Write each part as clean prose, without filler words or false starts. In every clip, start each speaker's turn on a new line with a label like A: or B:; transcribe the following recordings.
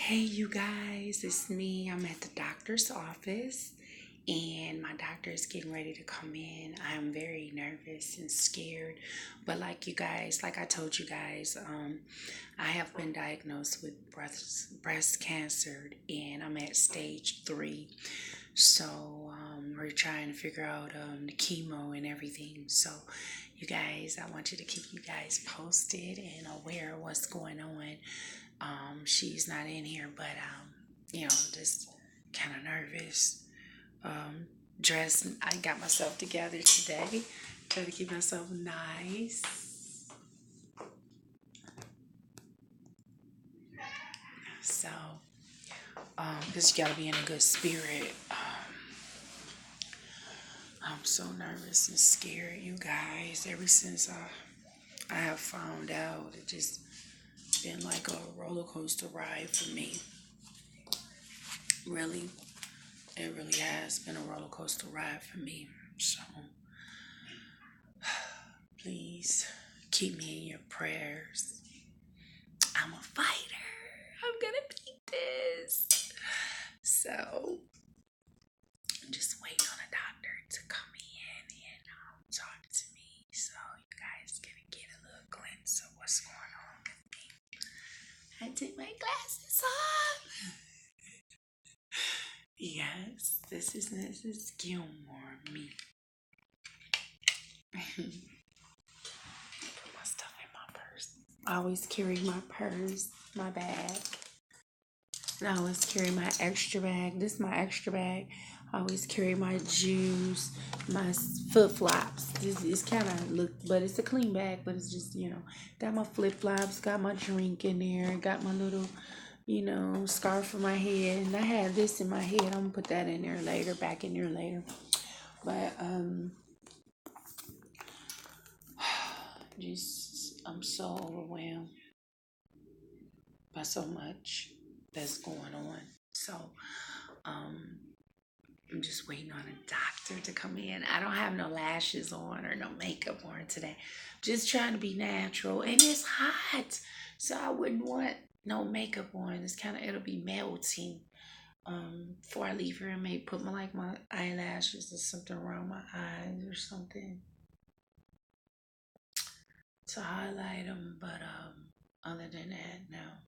A: Hey, you guys, it's me. I'm at the doctor's office, and my doctor is getting ready to come in. I'm very nervous and scared, but like you guys, like I told you guys, I have been diagnosed with breast cancer, and I'm at stage 3. So we're trying to figure out the chemo and everything. So, you guys, I want you to keep you guys posted and aware of what's going on. She's not in here, but just kind of nervous. Um, Dressed, I got myself together today. Try to keep myself nice. So, because you gotta be in a good spirit. I'm so nervous and scared, you guys. Ever since I have found out, it just been like a roller coaster ride for me. Really, it really has been a roller coaster ride for me. So please keep me in your prayers. I'm a fighter. I'm gonna beat this. So I'm just waiting on a doctor to come in and talk to me, so you guys can get a little glimpse of what's going on with me. I take my glasses off. Yes, this is Mrs. Gilmore, me. Put my stuff in my purse. I always carry my purse, my bag. And I always carry my extra bag. This is my extra bag. I always carry my juice, my flip flops. This is kind of look, but it's a clean bag. But it's just got my flip flops, got my drink in there, got my little scarf for my head, and I had this in my head. I'm gonna put that in there later, back in there later. But just I'm so overwhelmed by so much that's going on. So um I'm just waiting on a doctor to come in. I don't have no lashes on or no makeup on today. Just trying to be natural. And it's hot. So I wouldn't want no makeup on. It'll be melting. Before I leave here, I may put my eyelashes or something around my eyes or something to highlight them. But other than that, no.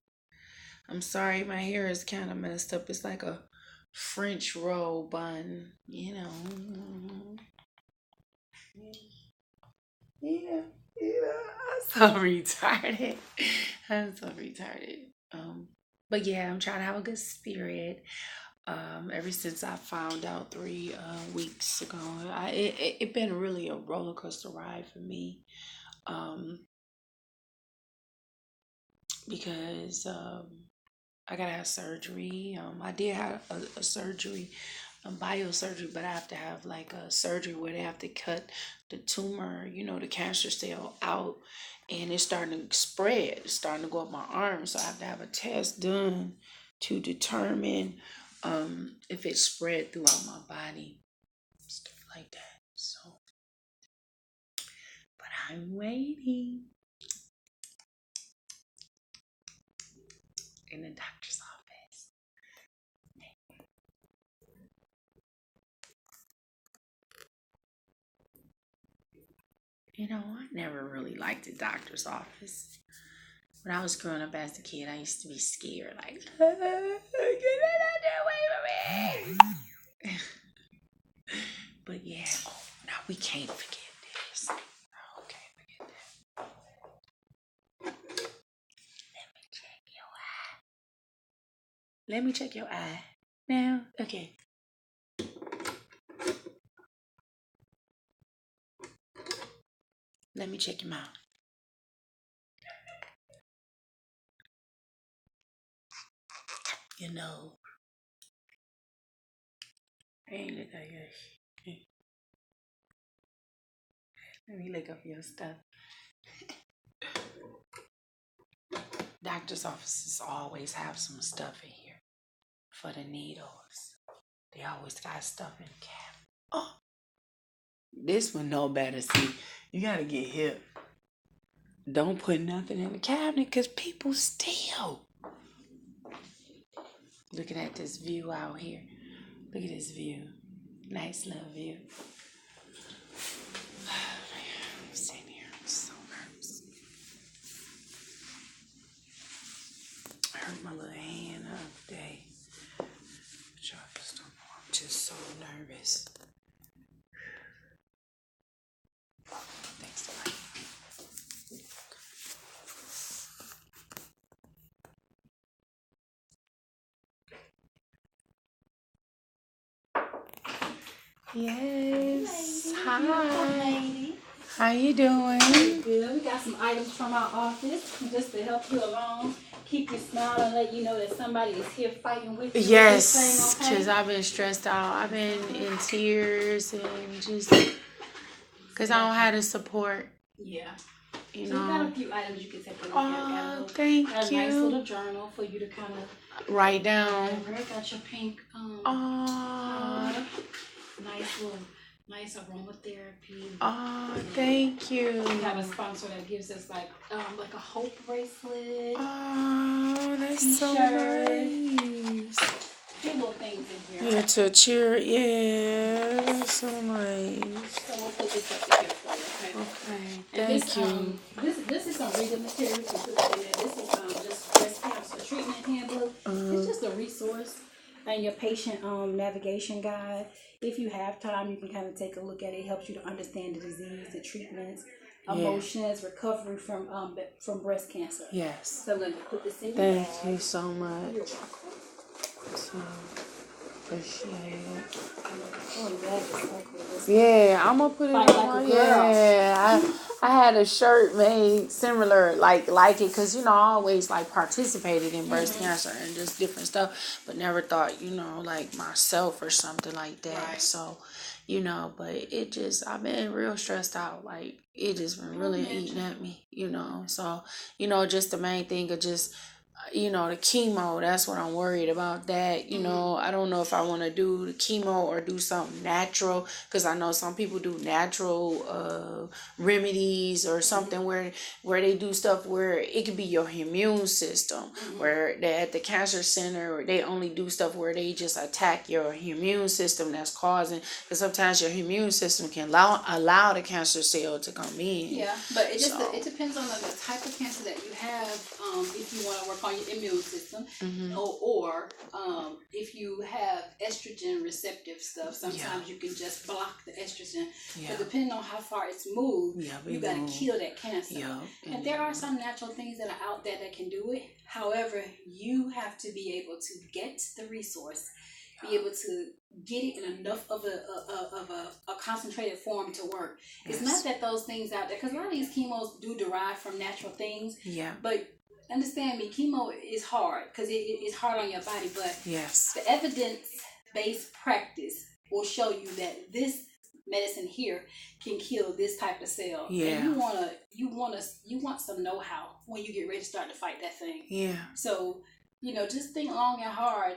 A: I'm sorry, my hair is kind of messed up. It's like a French roll bun. Yeah, I'm so retarded. I'm so retarded. But yeah, I'm trying to have a good spirit. Ever since I found out 3 weeks ago, it been really a roller coaster ride for me. Um, because I gotta have surgery. I did have a surgery, a biosurgery, but I have to have like a surgery where they have to cut the tumor, the cancer cell out, and it's starting to spread. It's starting to go up my arm, so I have to have a test done to determine if it spread throughout my body, stuff like that. So, but I'm waiting in the doctor's office. I never really liked the doctor's office. When I was growing up as a kid, I used to be scared, like, get that doctor away from me. But yeah, now we can't forget this. Okay, forget that. Let me check your eye. Let me check your eye. Now, okay. Let me check your mouth. Your nose. Hey, look at your. Let me look up your stuff. Doctor's offices always have some stuff in here for the needles. They always got stuff in the cabinet. Oh, this one no better. See, you gotta get hip. Don't put nothing in the cabinet because people steal. looking at this view out here. Look at this view. Nice little view. I'm sitting here. I'm so nervous. I hurt my little hand the other day. But y'all just don't know. I'm just so nervous. Thanks, Mike. Yes. Hi. How you doing?
B: Good. We got some items from our office just to help you along, keep you smiling, let you know that somebody is here fighting with you.
A: Yes, because I've been stressed out. I've been in tears and just because I don't have the support.
B: Yeah.
A: You
B: So
A: know.
B: we got a few items you can take a look at.
A: Oh, thank
B: got
A: you.
B: A nice little journal for you to kind of
A: write down.
B: Got your pink nice aromatherapy.
A: Oh, thank you.
B: We have a sponsor that gives us like a hope bracelet.
A: Oh, that's so nice.
B: Few little things in here.
A: Yeah, to cheer. Yeah, that's so nice.
B: So we'll put this up here for you.
A: Okay,
B: And
A: thank you.
B: This is some reading material to put in there. This is just breast cancer treatment handbook. It's just a resource and your patient navigation guide. If you have time, you can kind of take a look at it. It helps you to understand the disease, the treatments, emotions, recovery from breast cancer.
A: Yes.
B: So I'm going to put this in your
A: Thank
B: bag.
A: you so much.
B: You're welcome.
A: So appreciate it.
B: Oh, the bag is so cool.
A: Yeah, I'm gonna put it
B: Fight
A: on.
B: like a girl.
A: Yeah, I had a shirt made similar, like it, cause I always like participated in breast cancer and just different stuff, but never thought like myself or something like that.
B: Right.
A: So, but it just I've been real stressed out. Like it just been really eating at me. So just the main thing of just. The chemo, that's what I'm worried about that. I don't know if I want to do the chemo or do something natural because I know some people do natural remedies or something where they do stuff where it could be your immune system, where they at the cancer center they only do stuff where they just attack your immune system that's causing, because sometimes your immune system can allow the cancer cell to come in.
B: Yeah, but it depends on the type of cancer that you have. If you want to work on your immune system, or if you have estrogen receptive stuff, sometimes you can just block the estrogen. But depending on how far it's moved, you got to kill that cancer. And there are some natural things that are out there that can do it. However, you have to be able to get the resource, be able to get it in enough of a concentrated form to work. It's not that those things out there, because a lot of these chemos do derive from natural things. Yeah. But understand me, chemo is hard because it's hard on your body. But the evidence-based practice will show you that this medicine here can kill this type of cell. Yeah. And you want some know-how when you get ready to start to fight that thing. Yeah. So just think long and hard.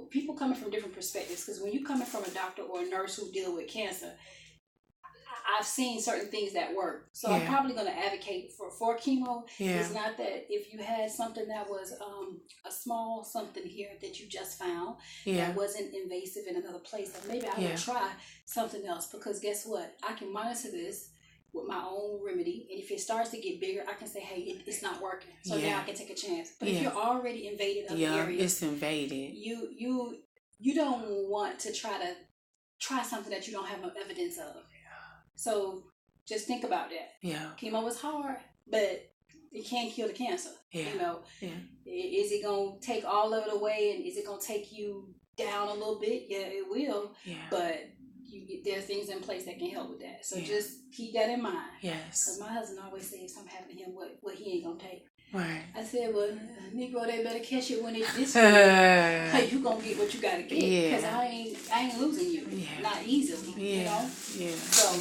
B: People coming from different perspectives, because when you're coming from a doctor or a nurse who deal with cancer, I've seen certain things that work. So I'm probably going to advocate for chemo. Yeah. It's not that if you had something that was a small something here that you just found that wasn't invasive in another place, then maybe I would try something else, because guess what? I can monitor this with my own remedy, and if it starts to get bigger, I can say, hey, it's not working, so now I can take a chance. But if you're already invaded other areas, it's invaded. You don't want to try something that you don't have no evidence of. So just think about that. Yeah, chemo is hard, but it can kill the cancer. Yeah. Is it gonna take all of it away, and is it gonna take you down a little bit? Yeah, it will. Yeah, but there are things in place that can help with that. So just keep that in mind. Yes. Because my husband always says if something happened to him, what he ain't gonna take. Right. I said, well, Negro, they better catch it when it's this way. You gonna get what you gotta get. Because I ain't losing you. Yeah. Not easily. Yeah. Yeah. So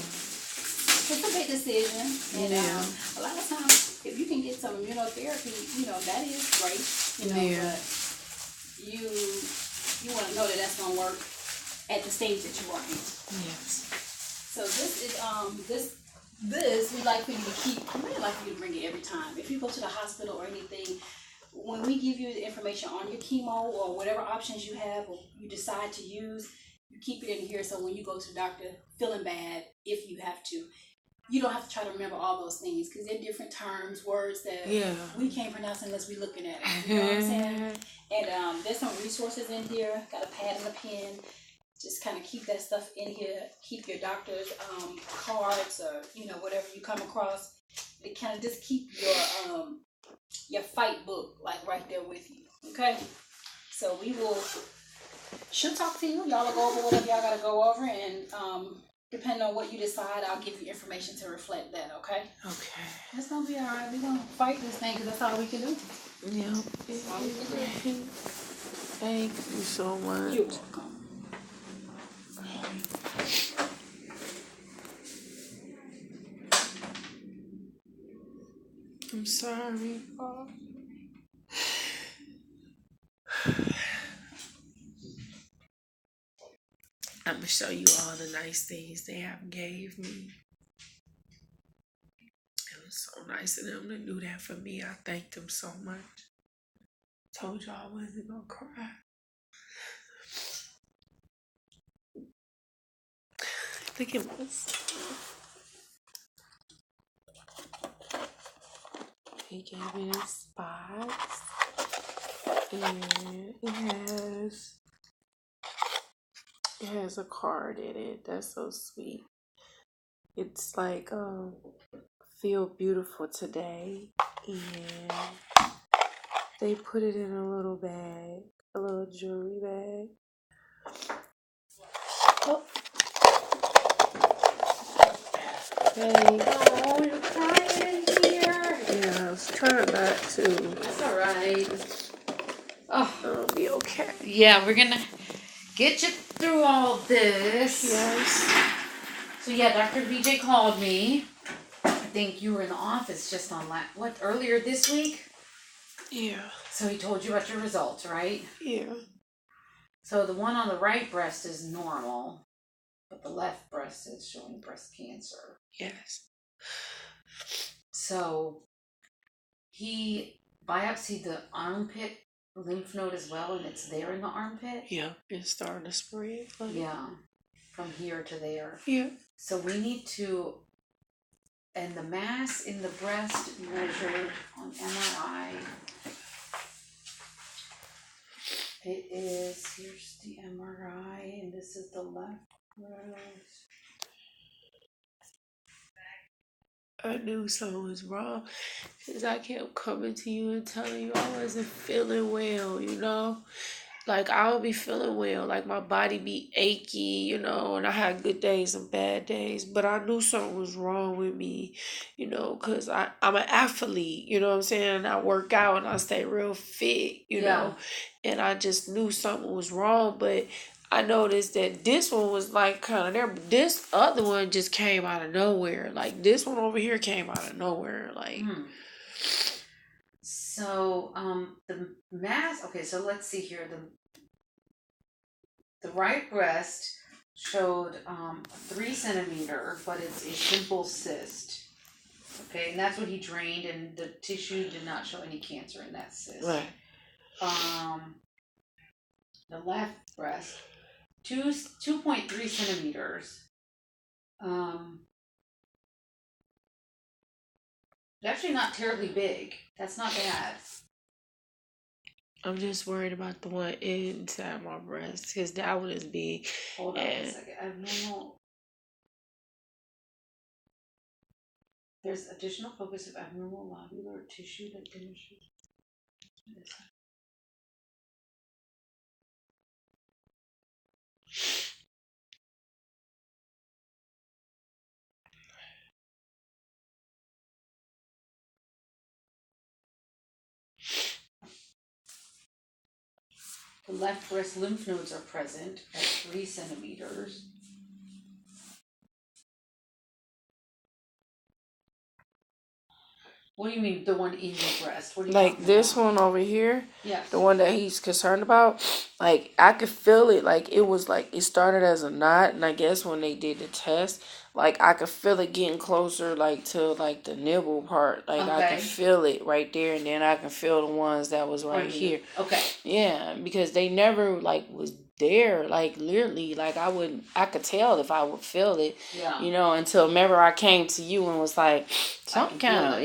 B: it's a big decision. And a lot of times, if you can get some immunotherapy, that is great. But you want to know that that's gonna work at the stage that you are in. Yes. So this is this we like for you to keep. I really like for you to bring it every time. If you go to the hospital or anything, when we give you the information on your chemo or whatever options you have or you decide to use, you keep it in here so when you go to the doctor feeling bad, if you have to, you don't have to try to remember all those things because they're different terms, words that we can't pronounce unless we're looking at it. You know what I'm saying? And there's some resources in here. Got a pad and a pen. Just kind of keep that stuff in here. Keep your doctor's cards or whatever you come across. It kind of just keep your fight book like right there with you. Okay. So she'll talk to you. Y'all will go over whatever y'all gotta go over, and depending on what you decide, I'll give you information to reflect that, okay?
A: Okay.
B: It's gonna be alright. We're gonna fight this thing because that's all we can do.
A: Yeah.
B: That's all we can do.
A: Thank you so much.
B: You're welcome.
A: I'm sorry, Bob. I'm gonna show you all the nice things they have gave me. It was so nice of them to do that for me. I thanked them so much. Told y'all I wasn't gonna cry. Look at this. He gave me this box, and it has a card in it. That's so sweet. It's like feel beautiful today, and they put it in a little bag, a little jewelry bag. Oh. Hey.
B: Oh, you're crying in here.
A: Yeah, I was trying not to.
B: That's alright. Oh,
A: It'll be okay.
B: yeah, we're gonna get you through all this.
A: Yes.
B: So yeah, Dr. VJ called me. I think you were in the office just on earlier this week?
A: Yeah.
B: So he told you about your results, right?
A: Yeah.
B: So the one on the right breast is normal, but the left breast is showing breast cancer.
A: Yes.
B: So he biopsied the armpit lymph node as well, and it's there in the armpit.
A: Yeah, it's starting to spread.
B: Yeah, from here to there.
A: Yeah.
B: So we need to, and the mass in the breast measured on MRI. It is, here's the MRI, and this is the left breast.
A: I knew something was wrong because I kept coming to you and telling you I wasn't feeling well, Like, I would be feeling well, like my body be achy, and I had good days and bad days, but I knew something was wrong with me, because I'm an athlete, you know what I'm saying? I work out and I stay real fit, and I just knew something was wrong, but I noticed that this one was like kind of there, but this other one just came out of nowhere. Like, this one over here came out of nowhere, like.
B: So, the mass, okay, so let's see here. The right breast showed 3 centimeter, but it's a simple cyst. Okay, and that's what he drained, and the tissue did not show any cancer in that cyst.
A: Right.
B: The left breast, 2.3 centimeters. It's actually not terribly big. That's not bad.
A: I'm just worried about the one inside my breast because that one is big.
B: Hold on a second. Abnormal. There's additional focus of abnormal lobular tissue that demonstrates. The left breast lymph nodes are present at 3 centimeters. What do you mean, the one in your breast? What are you
A: Like this
B: about?
A: one over here?
B: Yeah.
A: The one that he's concerned about? Like, I could feel it. Like, it was like, it started as a knot. And I guess when they did the test,
C: like I could feel it getting closer, like to like the nipple part. Like I can feel it right there, and then I can feel the ones that was right here.
B: Okay.
C: Yeah, because they never like was there, like literally, like I could tell if I would feel it.
B: Yeah.
C: You know, until remember I came to you and was like, some kind of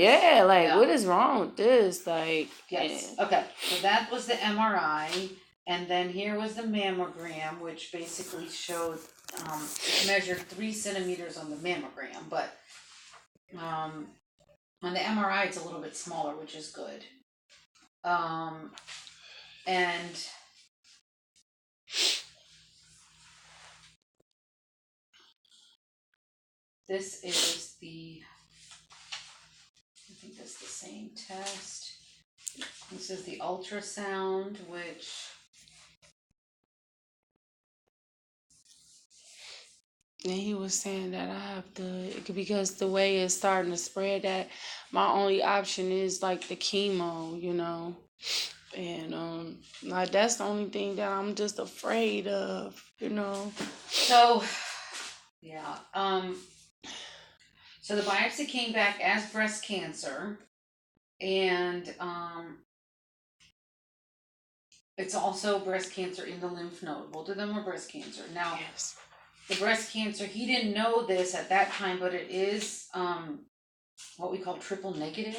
C: what is wrong with this? Like
D: yes. Okay. So that was the MRI. And then here was the mammogram, which basically showed, it measured 3 centimeters on the mammogram, but on the MRI it's a little bit smaller, which is good. And this is I think that's the same test. This is the ultrasound, which
C: and he was saying that I have to, because the way it's starting to spread, that my only option is like the chemo, you know. And like that's the only thing that I'm just afraid of, you know.
D: So yeah. So the biopsy came back as breast cancer, and it's also breast cancer in the lymph node. Both of them were breast cancer. Now,
C: yes.
D: The breast cancer, he didn't know this at that time, but it is what we call triple negative,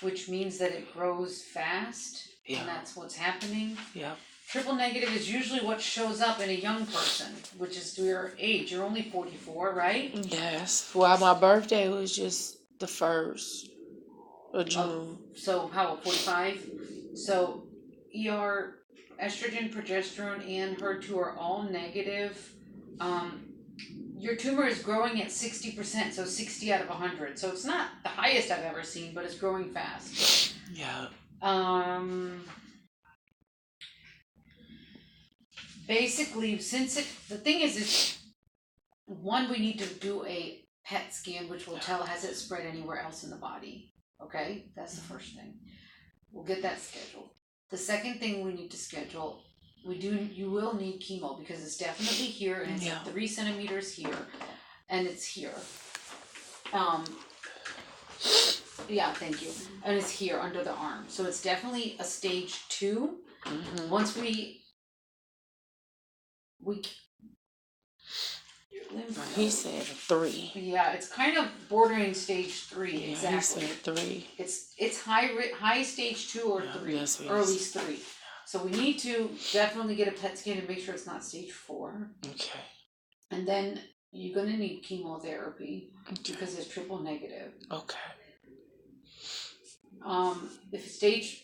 D: which means that it grows fast, and that's what's happening.
C: Yeah.
D: Triple negative is usually what shows up in a young person, which is your age. You're only 44, right?
C: Yes. Well, my birthday was just the 1st of June.
D: So how, 45? So ER, estrogen, progesterone, and HER2 are all negative. Your tumor is growing at 60%, so 60 out of 100. So it's not the highest I've ever seen, but it's growing fast.
C: Yeah.
D: Basically, the thing is, one, we need to do a PET scan, which will tell has it spread anywhere else in the body. Okay, that's the first thing. We'll get that scheduled. The second thing we need to schedule, you will need chemo, because it's definitely here, and it's at 3 centimeters here, and it's here. Yeah, thank you. And it's here under the arm, so it's definitely a stage 2.
C: Mm-hmm.
D: Once we
C: he said 3.
D: Yeah, it's kind of bordering stage 3.
C: Yeah,
D: exactly.
C: He said 3.
D: It's high stage 2 or 3, or at least 3. So we need to definitely get a PET scan and make sure it's not stage 4.
C: Okay.
D: And then you're gonna need chemotherapy because it's triple negative.
C: Okay.
D: If it's stage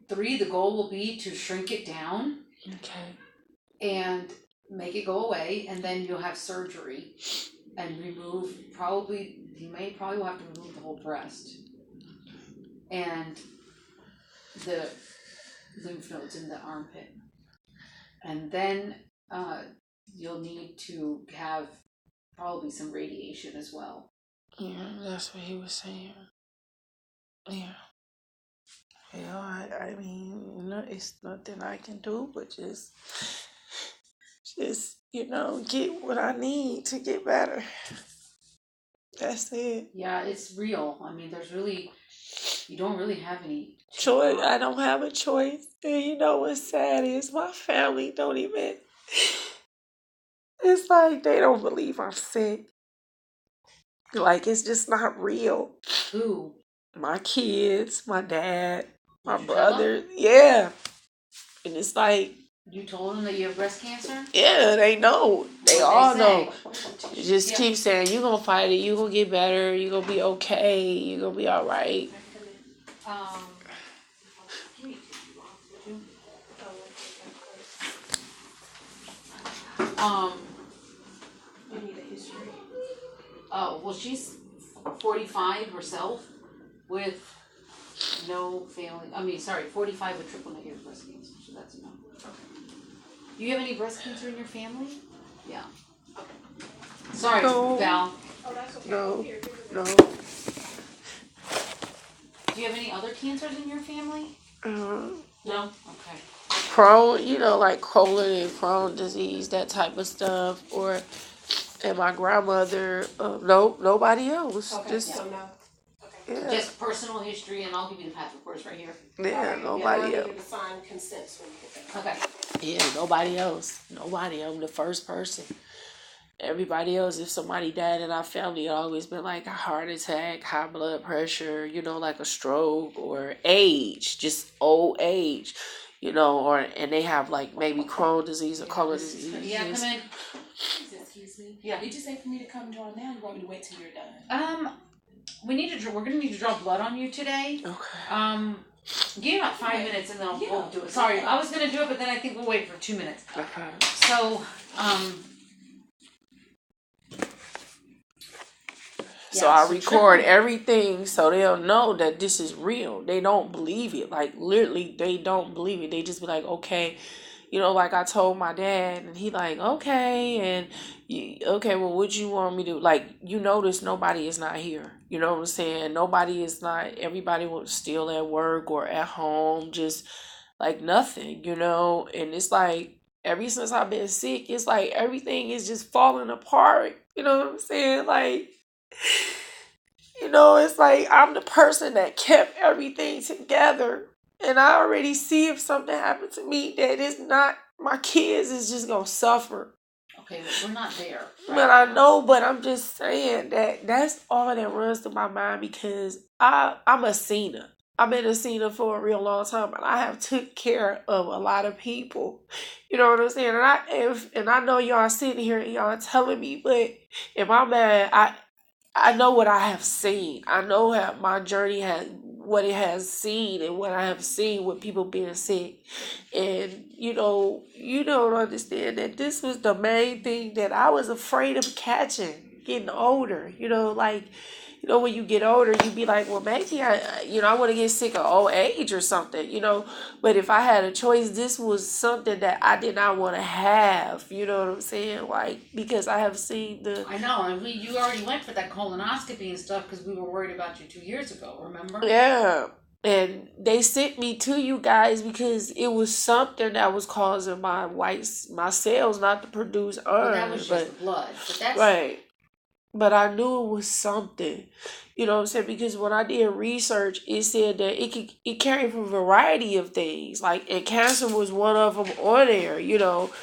D: 3, the goal will be to shrink it down.
C: Okay.
D: And make it go away, and then you'll have surgery and remove, he may probably will have to remove the whole breast and the lymph nodes in the armpit. And then you'll need to have probably some radiation as well.
C: Yeah, that's what he was saying. Yeah. Yeah, I mean, it's nothing I can do but just get what I need to get better. That's it.
D: Yeah, it's real. I mean, you don't really have any
C: choice. I don't have a choice. And you know what's sad is my family don't even, it's like they don't believe I'm sick. Like, it's just not real.
D: Who?
C: My kids, my dad, my brother. Yeah. And it's like,
D: you told them that you have breast cancer?
C: Yeah, they know. They all know. You just keep saying, you're going to fight it. You're going to get better. You're going to be okay. You're going to be all right.
D: You need a history. Oh, well, she's 45 herself with no family. 45 with triple negative breast cancer. So that's a no. Okay. Do you have any breast cancer in your family? Yeah. Okay. Sorry, Val.
B: Oh, that's okay.
C: No. No.
D: Do you have any other cancers in your family? No? Okay.
C: Crohn, like colon and Crohn disease, that type of stuff. Or And my grandmother, no, nobody else.
E: Okay,
C: Just,
E: so no. Okay.
C: yeah,
B: Just personal history, and I'll give you the path reports right here.
C: yeah,
E: Alright,
C: nobody
E: and I
C: else.
E: need you to sign consents when you get that.
B: Okay.
C: Yeah, nobody else. Nobody. I'm the first person. Everybody else, if somebody died in our family, it always been like a heart attack, high blood pressure, like a stroke or age, just old age, or and they have like maybe Crohn's disease or colon disease.
B: Yeah, come in.
E: Excuse me.
B: Yeah.
E: Did you say for me to come draw now? Or you want me to wait till you're done?
B: We're gonna need to draw blood on you today.
C: Okay.
B: Give me about 5 minutes and then we'll
E: Yeah.
B: do it. Sorry, I was gonna do it, but then I think we'll wait for 2 minutes.
C: Okay.
B: So,
C: So
B: yeah,
C: I
B: so
C: record
B: triple-
C: everything so they'll know that this is real. They don't believe it. Like literally they don't believe it. They just be like, okay, like I told my dad and he like, okay, and okay, well what you want me to like notice nobody is not here. You know what I'm saying? Nobody is not everybody was still at work or at home, just like nothing, and it's like ever since I've been sick, it's like everything is just falling apart. You know what I'm saying? Like it's like I'm the person that kept everything together. And I already see if something happened to me that it's not my kids is just gonna suffer.
B: Okay, but we're not there.
C: But I know, but I'm just saying that's all that runs through my mind because I'm a senior. I've been a senior for a real long time, and I have took care of a lot of people. You know what I'm saying? And I know y'all sitting here and y'all telling me, but in my mind, I know what I have seen. I know how my journey what it has seen and what I have seen with people being sick. And you don't understand that this was the main thing that I was afraid of catching, getting older. When you get older, you be like, well, maybe I want to get sick of old age or something, But if I had a choice, this was something that I did not want to have. You know what I'm saying? Like, because I have seen
B: I know, and you already went for that colonoscopy and stuff because we were worried about you 2 years ago, remember?
C: Yeah. And they sent me to you guys because it was something that was causing my cells not to produce iron.
B: Well, that was just the blood. But that's
C: right. But I knew it was something. You know what I'm saying? Because when I did research, it said that it came from a variety of things. Like, and cancer was one of them on there,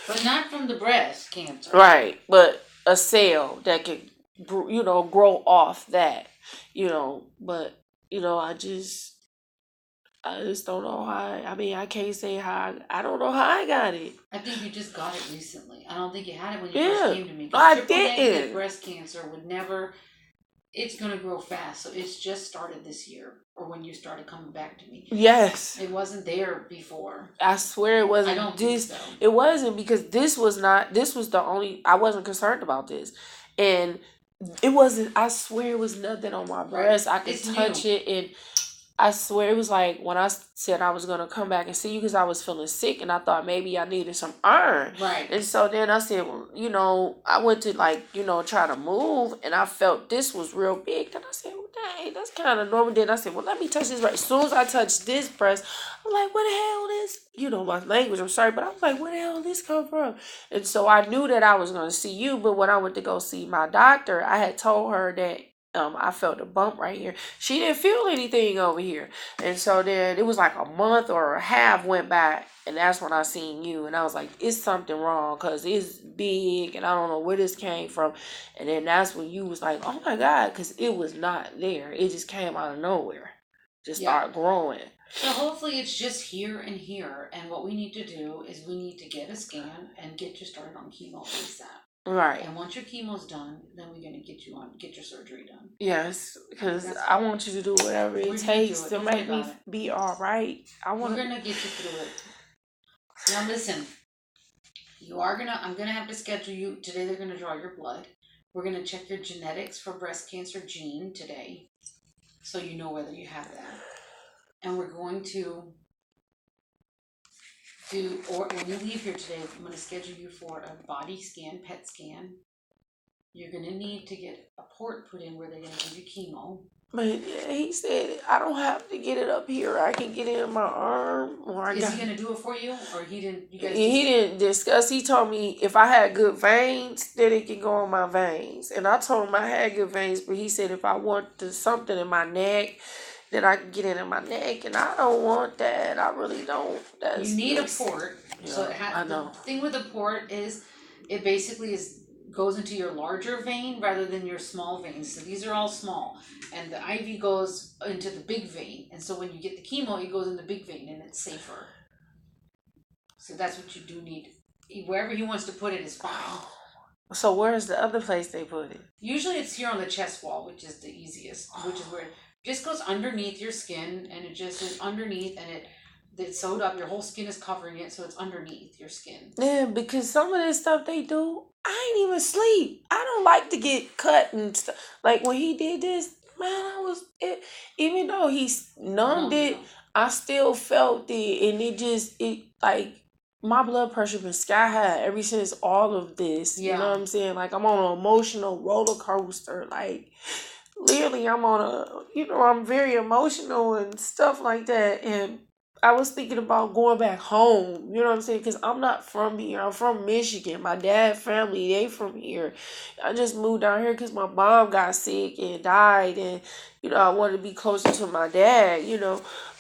B: But not from the breast cancer.
C: Right. But a cell that could, grow off that, But, I just don't know how. I can't say how. I don't know how I got it.
B: I think you just got it recently. I don't think you had it when you
C: Yeah,
B: first came to me. 'Cause
C: I
B: triple negative
C: didn't.
B: breast cancer would never. It's gonna grow fast, so it's just started this year, or when you started coming back to me.
C: Yes,
B: It wasn't there before.
C: I swear it wasn't.
B: I don't
C: this.
B: think so.
C: It wasn't because this was not. This was the only. I wasn't concerned about this, and it wasn't. I swear it was nothing on my breast. I could
B: It's
C: touch
B: new.
C: it, and I swear it was like when I said I was gonna come back and see you because I was feeling sick and I thought maybe I needed some iron.
B: Right.
C: And so then I said, well, I went to try to move and I felt this was real big. Then I said, well, dang, that's kind of normal. Then I said, well, let me touch this right. As soon as I touched this breast, I'm like, where the hell this? My language, I'm sorry, but I was like, where the hell this come from? And so I knew that I was going to see you, but when I went to go see my doctor, I had told her that I felt a bump right here. She didn't feel anything over here. And so then it was like a month or a half went by. And that's when I seen you. And I was like, it's something wrong because it's big. And I don't know where this came from. And then that's when you was like, oh my God. Because it was not there. It just came out of nowhere. Just started growing.
B: So hopefully it's just here and here. And what we need to do is we need to get a scan and get you started on chemo ASAP.
C: Right.
B: And once your chemo's done, then we're gonna get your surgery done.
C: Yes, because I want you to do whatever it takes to make me be all right.
B: We're gonna get you through it. Now listen, I'm gonna have to schedule you today. They're gonna draw your blood. We're gonna check your genetics for breast cancer gene today, so you know whether you have that. And we're going to or when you leave here today, I'm going to schedule you for a body scan, PET scan. You're going to need to get a port put in where they're going to give you chemo.
C: But yeah, he said I don't have to get it up here. I can get it in my arm, or I
D: Is
C: got.
D: he gonna do it for you, or he didn't? You guys
C: He didn't discuss. He told me if I had good veins, then it could go on my veins. And I told him I had good veins, but he said if I want something in my neck, then I can get it in my neck. And I don't want that. I really don't.
D: You need a port. So
C: I know.
D: the thing with the port is, it basically goes into your larger vein rather than your small veins. So these are all small, and the IV goes into the big vein. And so when you get the chemo, it goes in the big vein, and it's safer. So that's what you do need. Wherever he wants to put it is fine.
C: So where's the other place they put it?
D: Usually it's here on the chest wall, which is the easiest, which is where it just goes underneath your skin, and it just is underneath, and it's sewed up. Your whole skin is covering it, so it's underneath your skin.
C: Yeah, because some of this stuff they do, I ain't even sleep. I don't like to get cut and stuff. Like when he did this, man, even though he numbed it, I still felt it, and it like my blood pressure been sky high ever since all of this. You know what I'm saying? Like I'm on an emotional roller coaster. Like literally, I'm very emotional and stuff like that, and I was thinking about going back home, you know what I'm saying? Because I'm not from here. I'm from Michigan. My dad's family, they from here. I just moved down here because my mom got sick and died. And, I wanted to be closer to my dad,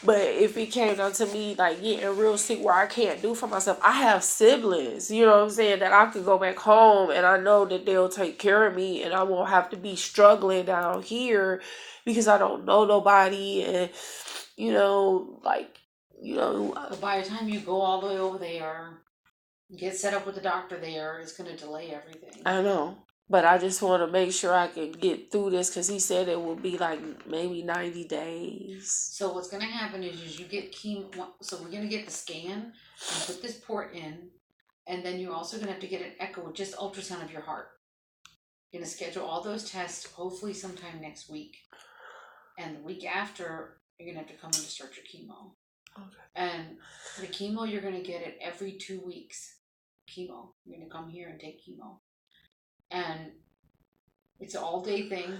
C: But if it came down to me, like, getting real sick where I can't do for myself, I have siblings, you know what I'm saying, that I could go back home and I know that they'll take care of me and I won't have to be struggling down here because I don't know nobody and,
D: But by the time you go all the way over there, get set up with the doctor there, it's going to delay everything.
C: I know. But I just want to make sure I can get through this because he said it will be like maybe 90 days.
D: So what's going to happen is you get chemo. So we're going to get the scan and put this port in. And then you're also going to have to get an echo, just ultrasound of your heart. You're going to schedule all those tests, hopefully sometime next week. And the week after, you're going to have to come in to start your chemo. Okay. And the chemo, you're going to get it every 2 weeks. Chemo. You're going to come here and take chemo. And it's an all-day thing.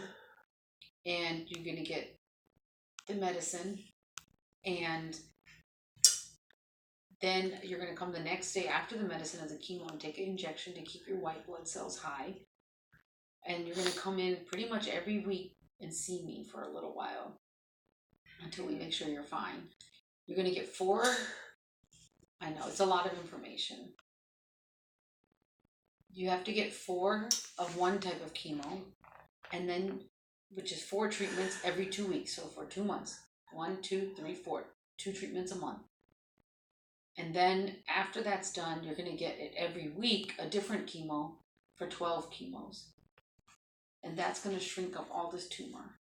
D: And you're going to get the medicine. And then you're going to come the next day after the medicine as a chemo and take an injection to keep your white blood cells high. And you're going to come in pretty much every week and see me for a little while until we make sure you're fine. You're going to get 4. I know, it's a lot of information. You have to get 4 of one type of chemo, and then, which is 4 treatments every 2 weeks. So for 2 months, 1, 2, 3, 4, 2 treatments a month. And then after that's done, you're going to get it every week, a different chemo for 12 chemos. And that's going to shrink up all this tumor.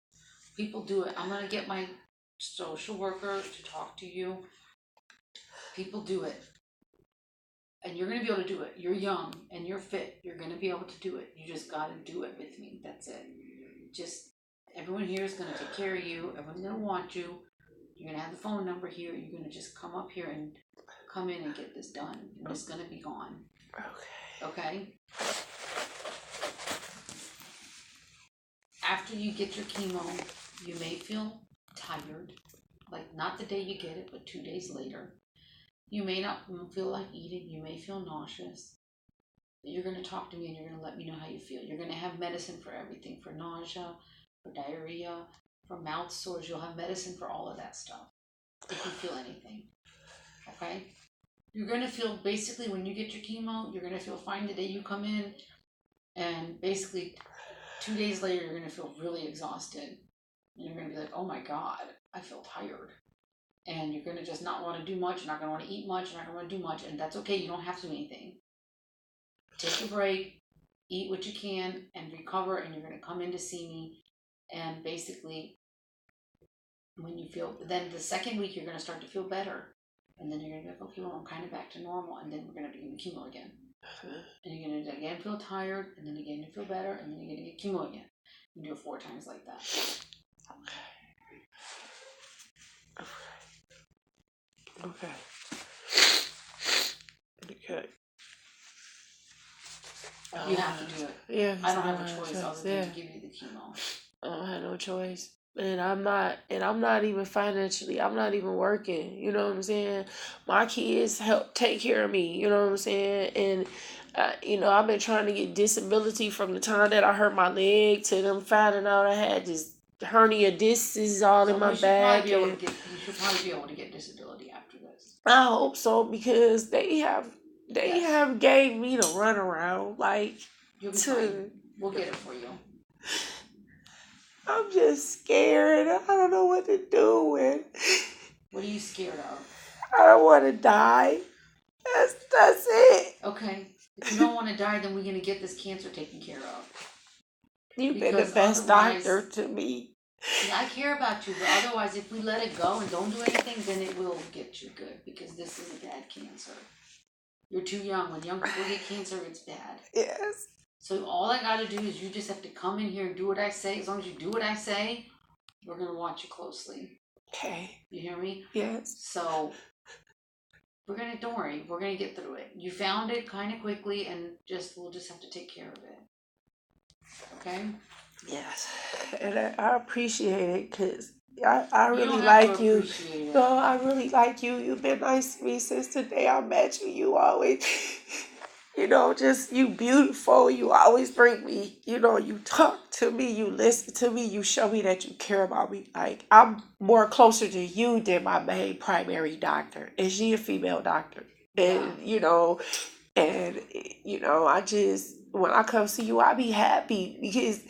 D: People do it. I'm going to get my social worker to talk to you. People do it. And you're going to be able to do it. You're young and you're fit. You're going to be able to do it. You just got to do it with me. That's it. Everyone here is going to take care of you. Everyone's going to want you. You're going to have the phone number here. You're going to just come up here and come in and get this done. And it's going to be gone. Okay? After you get your chemo, you may feel tired. Like not the day you get it, but 2 days later. You may not feel like eating. You may feel nauseous. You're going to talk to me and you're going to let me know how you feel. You're going to have medicine for everything. For nausea, for diarrhea, for mouth sores. You'll have medicine for all of that stuff. If you feel anything. Okay? You're going to feel, basically, when you get your chemo, you're going to feel fine the day you come in. And basically, 2 days later, you're going to feel really exhausted. And you're going to be like, oh my God, I feel tired. And you're going to just not want to do much. You're not going to want to eat much. You're not going to want to do much. And that's okay. You don't have to do anything. Take a break. Eat what you can and recover. And you're going to come in to see me. And basically, when you feel, then the second week, you're going to start to feel better. And then you're going to be like, okay, well, I'm kind of back to normal. And then we're going to begin chemo again. And you're going to again feel tired. And then again, you feel better. And then you're going to get chemo again. You do it 4 times like that.
C: Okay.
D: You have to do it.
C: Yeah.
D: I don't have a choice other than to give you the chemo.
C: I don't have no choice. And I'm not even financially, I'm not even working, you know what I'm saying? My kids help take care of me, you know what I'm saying? And I've been trying to get disability from the time that I hurt my leg to them finding out I had this hernia discs all in
D: So
C: my back.
D: you should probably be able to get disability after this.
C: I hope so, because they have
D: Yes.
C: gave me the runaround, like,
D: You'll be
C: to
D: fine. We'll get it for you.
C: I'm just scared. I don't know what to do with.
D: What are you scared of?
C: I don't want to die. That's it.
D: Okay. If you don't want to die, then we're gonna get this cancer taken care of.
C: You've been the
D: Because
C: best
D: otherwise-
C: doctor to me.
D: Yeah, I care about you, but otherwise, if we let it go and don't do anything, then it will get you good, because this is a bad cancer. You're too young. When young people get cancer, it's bad.
C: Yes.
D: So all I gotta do is you just have to come in here and do what I say. As long as you do what I say, we're gonna watch you closely.
C: Okay.
D: You hear me?
C: Yes.
D: So don't worry, we're gonna get through it. You found it kind of quickly, and we'll just have to take care of it. Okay?
C: Yes. And I appreciate it, because I
D: You
C: really
D: don't have
C: like
D: to
C: you.
D: appreciate it.
C: No, I really like you. You've been nice to me since the day I met you. You always, just you beautiful. You always bring me, you talk to me, you listen to me, you show me that you care about me. Like, I'm more closer to you than my main primary doctor. And she a female doctor. And, I just, when I come see you, I be happy, because,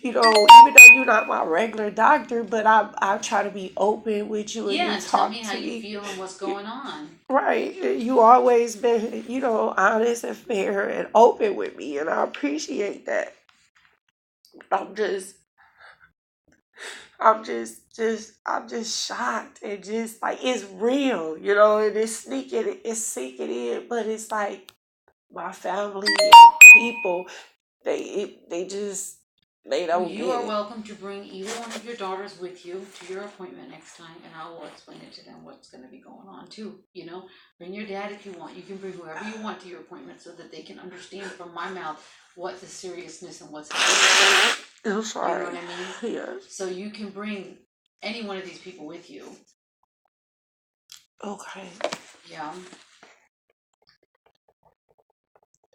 C: even though you're not my regular doctor, but I try to be open with you, and
D: Yeah,
C: you
D: tell
C: talk
D: me
C: to
D: how you
C: me.
D: feel and what's going on.
C: Right. You always been, honest and fair and open with me, and I appreciate that. I'm just I'm just shocked, and just like, it's real, and it's sinking in, but it's like my family and people, they
D: Well,
C: don't
D: you
C: get
D: are
C: it.
D: welcome to bring either one of your daughters with you to your appointment next time, and I will explain it to them what's going to be going on too. Bring your dad if you want. You can bring whoever you want to your appointment, so that they can understand from my mouth what the seriousness and what's happening.
C: I'm
D: You know
C: sorry.
D: what I mean?
C: Yes.
D: So you can bring any one of these people with you.
C: Okay.
D: Yeah.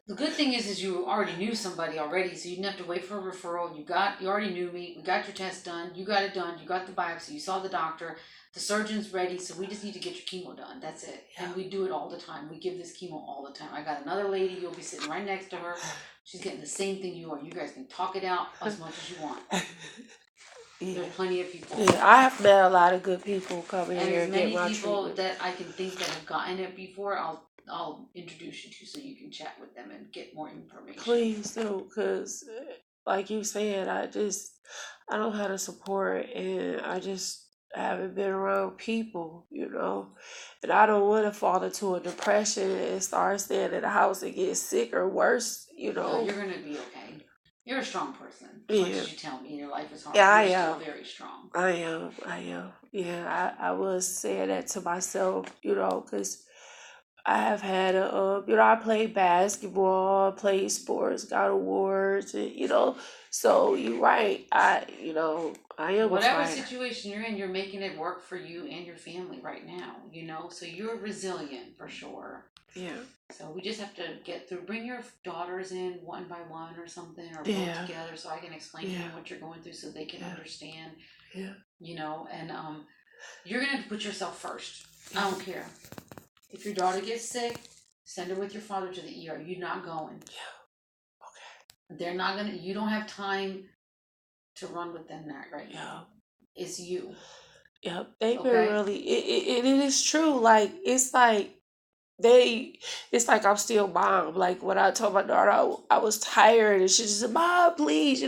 D: The good thing is you already knew somebody already, so you didn't have to wait for a referral. You already knew me. We got your test done. You got it done. You got the biopsy. You saw the doctor. The surgeon's ready, so we just need to get your chemo done. That's it.
C: Yeah.
D: And we do it all the time. We give this chemo all the time. I got another lady. You'll be sitting right next to her. She's getting the same thing you are. You guys can talk it out as much as you want.
C: Yeah.
D: There's plenty of people.
C: Yeah, I have met a lot of good people coming
D: And
C: here
D: as
C: and get
D: many
C: my
D: people
C: treatment.
D: that I can think that have gotten it before, I'll introduce you to, so you can chat with them and get more information.
C: Please do, because like you said, I don't have the support, and I just haven't been around people, and I don't want to fall into a depression and start staying in the house and get sick or worse,
D: No, you're gonna be okay. You're a strong person. As much
C: Yeah.
D: as you tell me your life is hard,
C: Yeah, I
D: you're
C: am.
D: still very strong.
C: I am. Yeah, I was saying that to myself, because I have had I played basketball, played sports, got awards, and, so you're right. I am
D: Whatever
C: a fighter.
D: situation you're in, you're making it work for you and your family right now, so you're resilient for sure.
C: Yeah.
D: So we just have to get through. Bring your daughters in one by one or something, or
C: Yeah.
D: both together, so I can explain to
C: Yeah.
D: them what you're going through, so they can
C: Yeah.
D: understand.
C: Yeah.
D: And you're gonna have to put yourself first. I don't care. If your daughter gets sick, send her with your father to the ER. You're not going.
C: Yeah. Okay.
D: They're not gonna. You don't have time to run with them right
C: Yeah.
D: now. It's you.
C: Yep. They've
D: Okay.
C: been really. It is true. Like, it's like it's like I'm still mom. Like, when I told my daughter I was tired, and she just said, "Mom, please,"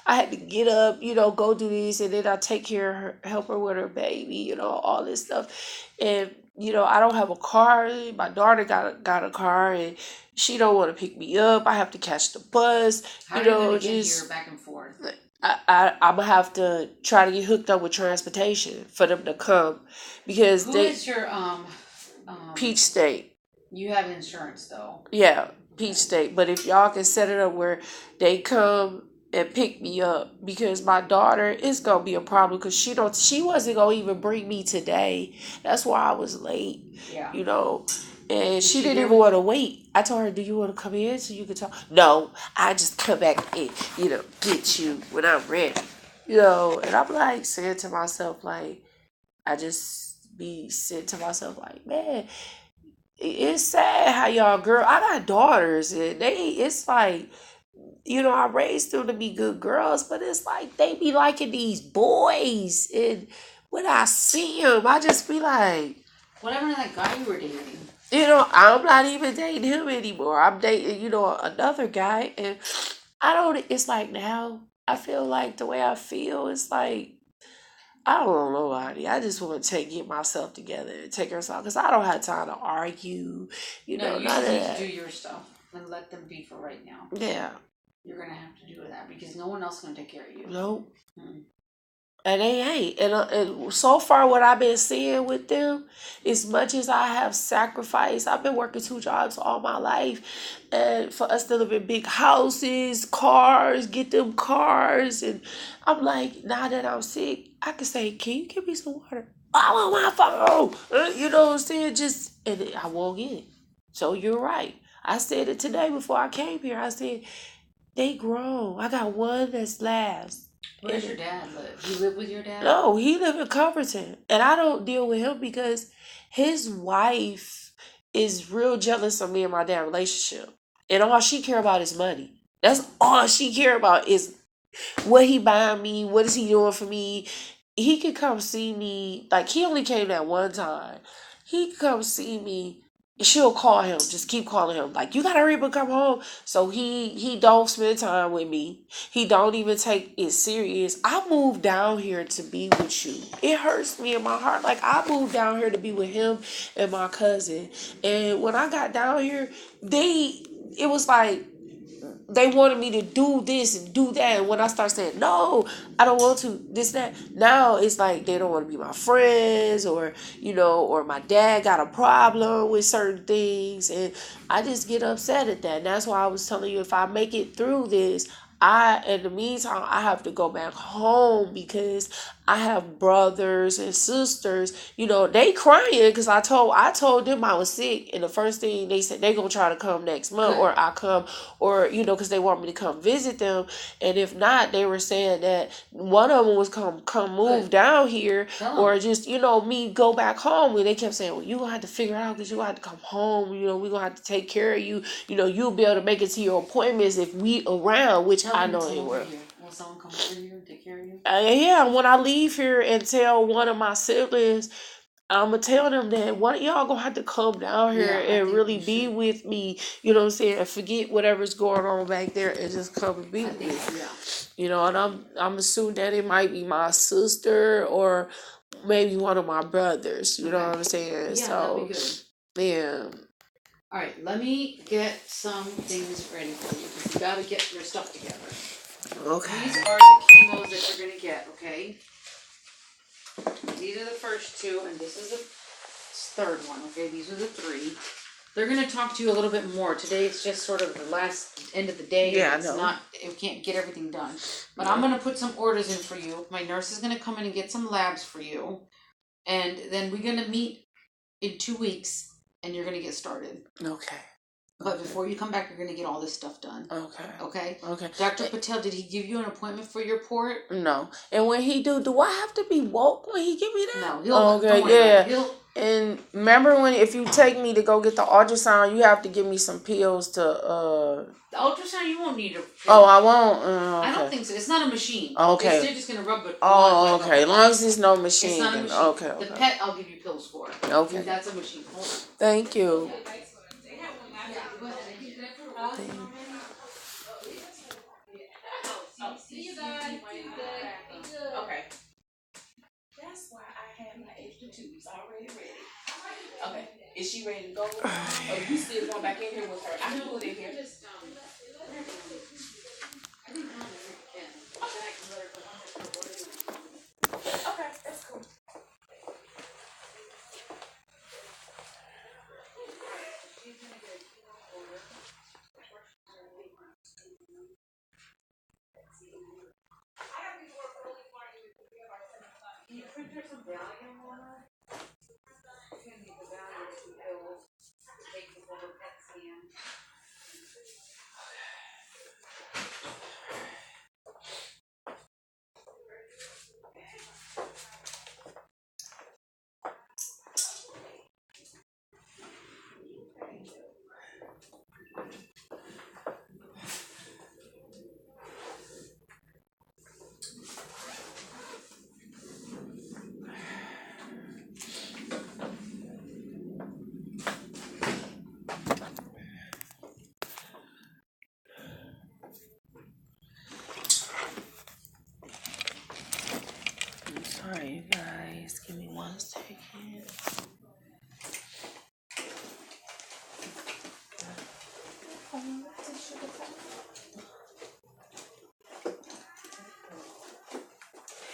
C: I had to get up, go do this, and then I take care of her, help her with her baby, all this stuff. And, I don't have a car. My daughter got a car, and she don't want to pick me up. I have to catch the bus.
D: How are you gonna get
C: just
D: here back and forth?
C: I'm gonna have to try to get hooked up with transportation for them to come, because
D: Who
C: they
D: is your
C: Peach State.
D: You have insurance though.
C: Yeah, Peach State. But if y'all can set it up where they come and pick me up because my daughter is gonna be a problem because she wasn't gonna even bring me today. That's why I was late.
D: Yeah.
C: You know. And she
D: she
C: didn't
D: there
C: even want to wait. I told her, "Do you want to come in so you can talk?" No, I just come back and get you when I'm ready. And I'm like saying to myself, like, I just be saying to myself, like, man, it's sad how y'all girl. I got daughters and it's like, I raised them to be good girls, but it's like they be liking these boys, and when I see them, I just be like,
D: what happened to that guy you were dating?
C: I'm not even dating him anymore. I'm dating, another guy, and I don't. It's like now I feel like the way I feel. It's like I don't know nobody. I just want to get myself together and take her aside because I don't have time to argue.
D: No, you
C: None
D: just
C: of
D: need
C: that.
D: to do your stuff and let them be for right now.
C: Yeah.
D: You're gonna have to do that because no one else is gonna take care of you.
C: Nope.
D: Mm.
C: And they ain't. And so far, what I've been seeing with them, as much as I have sacrificed, I've been working 2 jobs all my life. And for us to live in big houses, cars, get them cars. And I'm like, now that I'm sick, I can say, "Can you give me some water?" I want my phone. You know what I'm saying? And I won't get it. So you're right. I said it today before I came here. I said, they grown. I got one that's last.
D: Where does your dad live? You live with your dad?
C: No, he live in Cumberton, and I don't deal with him because his wife is real jealous of me and my dad relationship, and all she care about is money. That's all she care about is what he buying me, what is he doing for me. He could come see me, like he only came that one time. He could come see me. She'll call him, just keep calling him, like, you gotta hurry up and come home. So he don't spend time with me. He don't even take it serious. I moved down here to be with you. It hurts me in my heart. Like, I moved down here to be with him and my cousin. And when I got down here, it was like they wanted me to do this and do that. And when I start saying, no, I don't want to, this, that, now it's like they don't want to be my friends, or, or my dad got a problem with certain things. And I just get upset at that. And that's why I was telling you, if I make it through this, in the meantime, I have to go back home because I have brothers and sisters. They crying because I told them I was sick, and the first thing they said, they gonna try to come next month, or I come, or because they want me to come visit them. And if not, they were saying that one of them was come move down here, or just me go back home. And they kept saying, well, you gonna have to figure it out because you gonna have to come home. We gonna have to take care of you. You'll be able to make it to your appointments if we around, which I know they will.
D: Will someone come over here and take care of you?
C: Yeah, when I leave here and tell one of my siblings, I'm going to tell them that one of y'all going to have to come down here and really be with me, you know what I'm saying, and forget whatever's going on back there and just come and be with me. And I'm assuming that it might be my sister or maybe one of my brothers, you know what I'm saying?
D: Yeah,
C: so,
D: that'd be good.
C: Yeah.
D: All right, let me get some things ready for you because you got to get your stuff together.
C: Okay.
D: These are the chemos that you're going to get, okay? These are the first 2, and this is the third one, okay? These are the 3. They're going to talk to you a little bit more. Today it's just sort of the last end of the day.
C: Yeah,
D: it's not, we can't get everything done. But I'm going to put some orders in for you. My nurse is going to come in and get some labs for you. And then we're going to meet in 2 weeks, and you're going to get started.
C: Okay.
D: But before you come back, you're going to get all this stuff done.
C: Okay.
D: Dr. Patel, did he give you an appointment for your port?
C: No. And when he do I have to be woke when he give me that?
D: No.
C: Okay, and remember if you take me to go get the ultrasound, you have to give me some pills to
D: The ultrasound, you won't need a pill.
C: Oh, I won't?
D: Okay. I don't think so. It's not a machine.
C: Okay.
D: They're just going to rub it
C: on. Oh, okay. As long as it's no machine.
D: It's not a machine.
C: Okay.
D: The PET, I'll give you pills for.
C: Okay.
D: That's a machine. Hold on.
C: Thank you.
E: See you guys. Okay. That's why I have my extra tubes already ready. Okay. Is she ready to go? Oh, you still going back in here with her? I can put it in here. Okay, that's cool.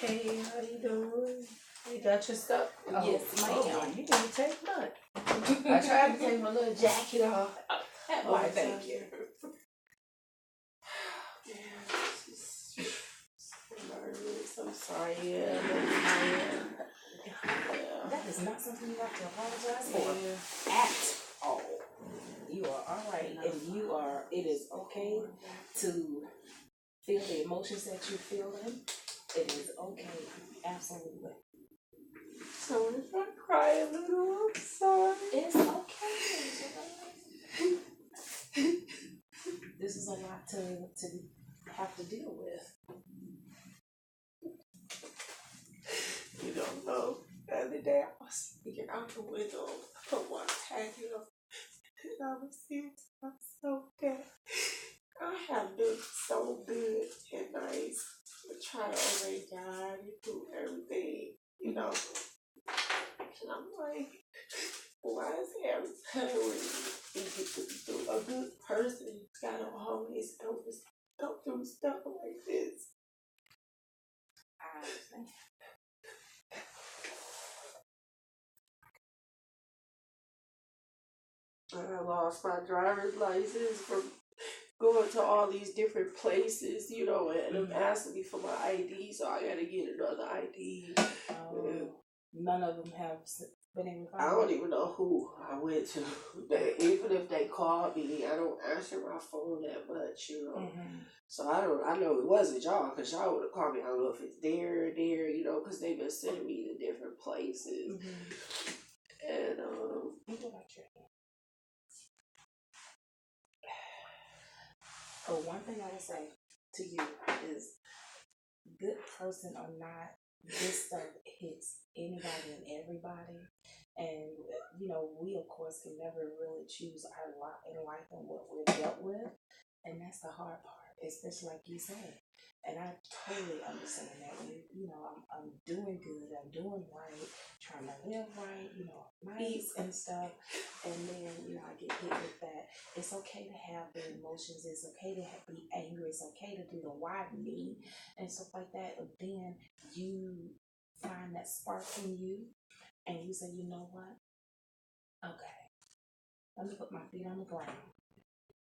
F: Hey, how you doing? You got your stuff?
E: Yes, ma'am.
F: You didn't take much. I tried to take my little jacket off.
E: Why, thank you.
F: I'm sorry, yeah.
E: That is not something you have to apologize for at all. You are all right, and it is okay to feel the emotions that you're feeling. It is okay, absolutely.
F: So if I cry a little, I'm sorry.
E: It's okay. This is a lot to have to deal with.
F: You don't know. The other day I was speaking out the window, I put one tag up, and I was saying to myself that I have been so good and nice to try to obey God and do everything, you know. And I'm like, why is it every time when you get to be a good person, you gotta always go through stuff like this?
E: I understand.
F: I lost my driver's license from going to all these different places, you know, and them asking me for my ID, so I gotta get another ID.
E: None of them have been able to find
F: I don't even know who I went to. Even if they called me, I don't answer my phone that much, you know. So I know it wasn't y'all, because y'all would have called me. I don't know if it's there, you know, because they've been sending me to different places. And,
E: Oh, one thing I will say to you is, good person or not, this stuff hits anybody and everybody. And, you know, we, of course, can never really choose our lot in life and what we're dealt with. And that's the hard part, especially like you said. And I totally understand that. You know, I'm doing good, I'm doing right, trying to live right, you know, nice and stuff. And then, you know, I get hit with that. It's okay to have the emotions. It's okay to be angry. It's okay to do the why me and stuff like that. But then you find that spark in you and you say, you know what? Okay, let me put my feet on the ground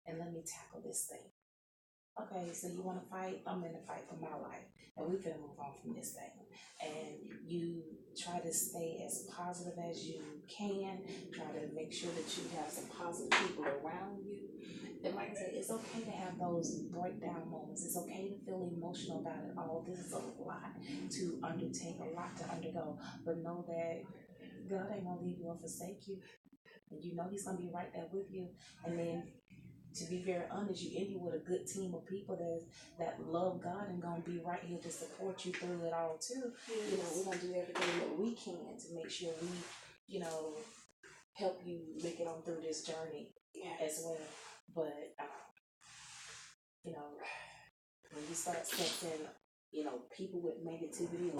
E: and let me tackle this thing. Okay, so you want to fight? I'm in a fight for my life, and we finna move on from this thing. And you try to stay as positive as you can. Try to make sure that you have some positive people around you. And like I said, it's okay to have those breakdown moments. It's okay to feel emotional about it all. This is a lot to undertake, a lot to undergo. But know that God ain't gonna leave you or forsake you. And you know He's gonna be right there with you. And then, to be very honest, you end with a good team of people that love God and gonna be right here to support you through it all too. Yes. You know, we're gonna do everything that we can to make sure we, you know, help you make it on through this journey as well. But you know, when you start sensing, you know, people with negativity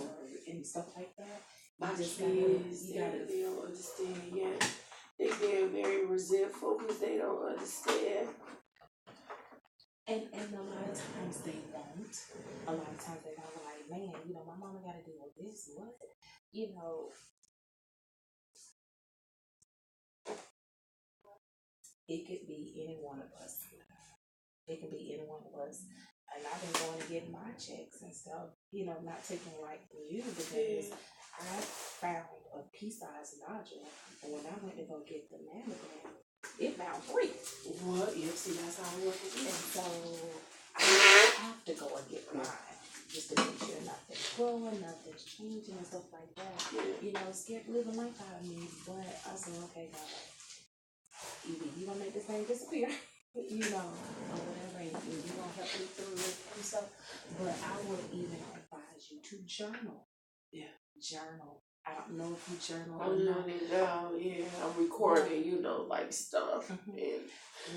E: and stuff like that,
F: my kids, they don't understand yet. They being very resentful because they don't understand.
E: And a lot of times they won't. A lot of times they're gonna be like, man, you know, my mama gotta deal with this. What? You know, it could be any one of us. It could be any one of us. And I've been going to get my checks and stuff, you know, not taking right from you because I found a pea-sized nodule. And when I went to go get the mammogram, it found 3.
F: What? Yeah, see, that's how I work it.
E: And so I have to go and get mine just to make sure nothing's growing, nothing's changing and stuff like that. You know, it scared the living life out of me, but I said, okay, God, you gonna make this thing disappear, you know, or whatever, and you gonna help me through it and stuff. But I would even advise you to journal. Yeah, journal. I don't know if you journal or not.
F: Now, I'm recording, you know, like stuff. And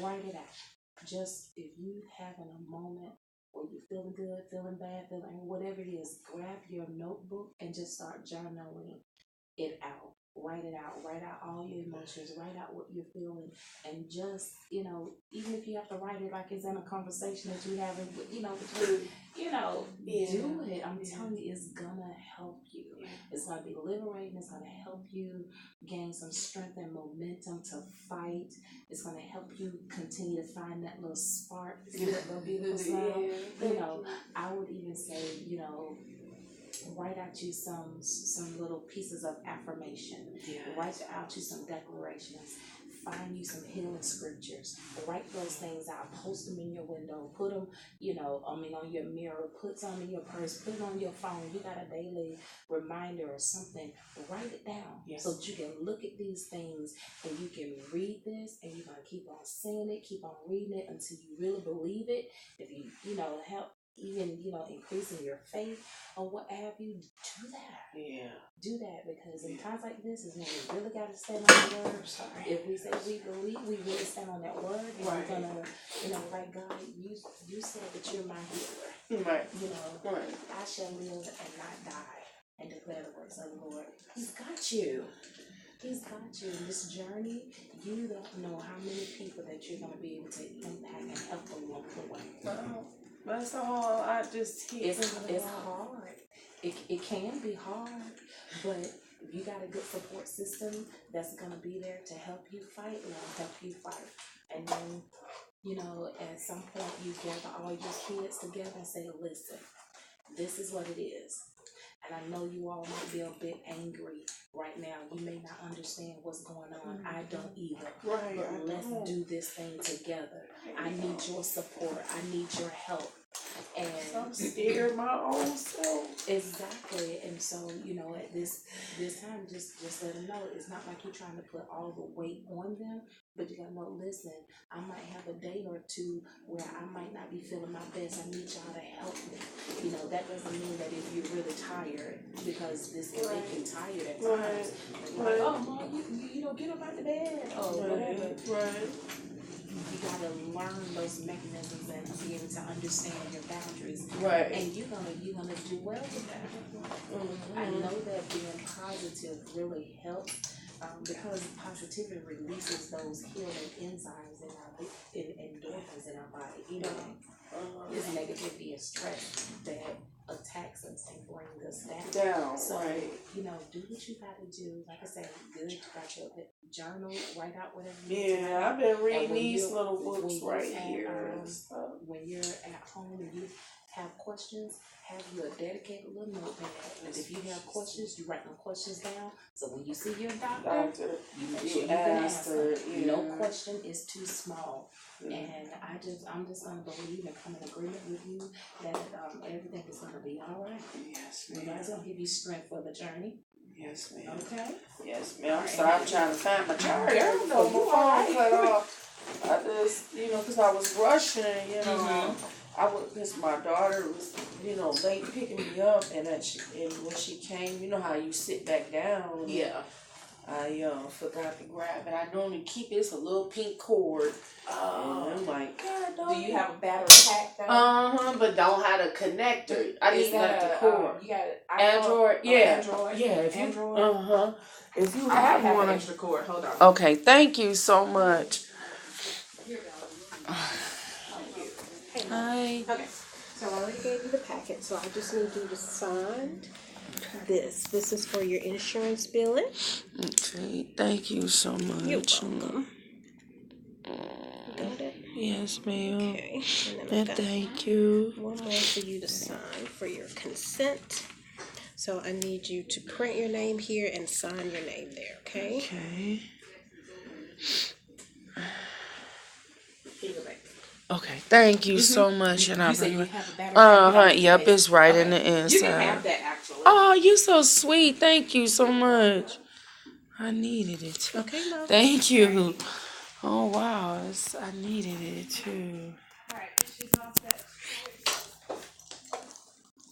E: write it out. Just if you having a moment where you're feeling good, feeling bad, feeling whatever it is, grab your notebook and just start journaling it out. write it out. Write out all your emotions. Write out what you're feeling, and just even if you have to write it like it's in a conversation that you having, between, do it. I'm telling you, it's gonna help you. It's gonna be liberating. It's gonna help you gain some strength and momentum to fight. It's gonna help you continue to find that little spark, that little beautiful sound. I would even say, write out you some little pieces of affirmation. Write out you some declarations. Find you some healing scriptures. Write those things out. Post them in your window. Put them, on your mirror. Put some in your purse. Put it on your phone. You got a daily reminder or something. Write it down so that you can look at these things and you can read this and you're gonna keep on saying it, keep on reading it until you really believe it. If you help even increasing your faith or what have you, do that. Do that, because in times like this is when we really got to stand on the word. If we say we believe, we really stand on that word, and we're gonna, like God, you said that you're my healer.
C: Right.
E: I shall live and not die and declare the works of the Lord. He's got you. He's got you in this journey. You don't know how many people that you're gonna be able to impact and help along the way.
C: That's all I just keep
E: it's hard. It can be hard, but if you got a good support system that's gonna be there to help you fight, it'll help you fight. And then, at some point you gather all your kids together and say, listen, this is what it is. And I know you all might be a bit angry right now. You may not understand what's going on. I don't either.
C: Right.
E: But let's do this thing together. I need your support. I need your help. And
C: I'm scared my own self.
E: Exactly. And so, at this time, just let them know it's not like you're trying to put all the weight on them, but you gotta know, listen, I might have a day or two where I might not be feeling my best. I need y'all to help me. That doesn't mean that if you're really tired, because this can make you tired at times. Like, oh, Mom, you get up out the bed or whatever.
C: Right.
E: You gotta learn those mechanisms and be able to understand your boundaries.
C: Right.
E: And you're gonna do well with that. I know that being positive really helps, because positivity releases those healing enzymes in our endorphins in our body. This negativity and stress that attacks us and brings us down. So, do what you gotta do. Like I said, good. Got your journal, write out whatever you need to write.
C: I've been reading these little books right here.
E: When you're at home and you have questions, have you a dedicated little notepad. And if you have questions, you write them questions down. So when you see your doctor, you make sure you can answer. No question is too small. And I'm just gonna believe and come in agreement with you that everything is gonna be all right.
C: Yes, ma'am.
E: God's gonna give you strength for the journey.
C: Yes, ma'am.
E: Okay.
C: Yes, ma'am. I'm sorry, I'm trying to find my charger. No, my phone cut off. I just, because I was rushing, because my daughter was, late picking me up, and when she came, how you sit back down.
E: Yeah.
C: I forgot to grab it. I normally keep it's a little pink cord. And I'm like, God,
F: do you have a battery pack though?
C: But don't have a connector. I need the cord.
F: You got an
C: Android? Yeah.
F: Android?
C: Yeah. If
F: Android?
C: If you
F: I have
C: one
F: an extra cord. Hold on.
C: Okay, thank you so much. Hi.
F: Okay. So I already gave you the packet, so I just need you to sign this. This is for your insurance billing.
C: Okay, thank you so much.
F: You're welcome. Got it?
C: Yes, ma'am.
F: Okay.
C: And thank you.
F: One more for you to sign for your consent. So I need you to print your name here and sign your name there, okay?
C: Okay.
F: Here you go back.
C: Okay, thank you so much. And
B: You said you have a battery.
C: Yep, it's right in the inside.
B: You can have that actually.
C: Oh, you so sweet. Thank you so much. I needed it.
F: Okay, love.
C: Thank you. Oh, wow. I needed it too.
B: Alright, she's all set.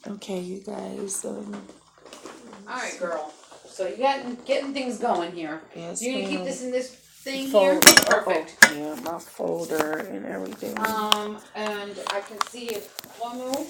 C: Okay, you guys.
D: Alright, girl. So you got getting things going here.
C: Yes,
D: You gonna keep
C: ma'am.
D: this in this thing here?
C: Fold-
D: Perfect.
C: Yeah, my folder and everything.
D: And I can see if one more.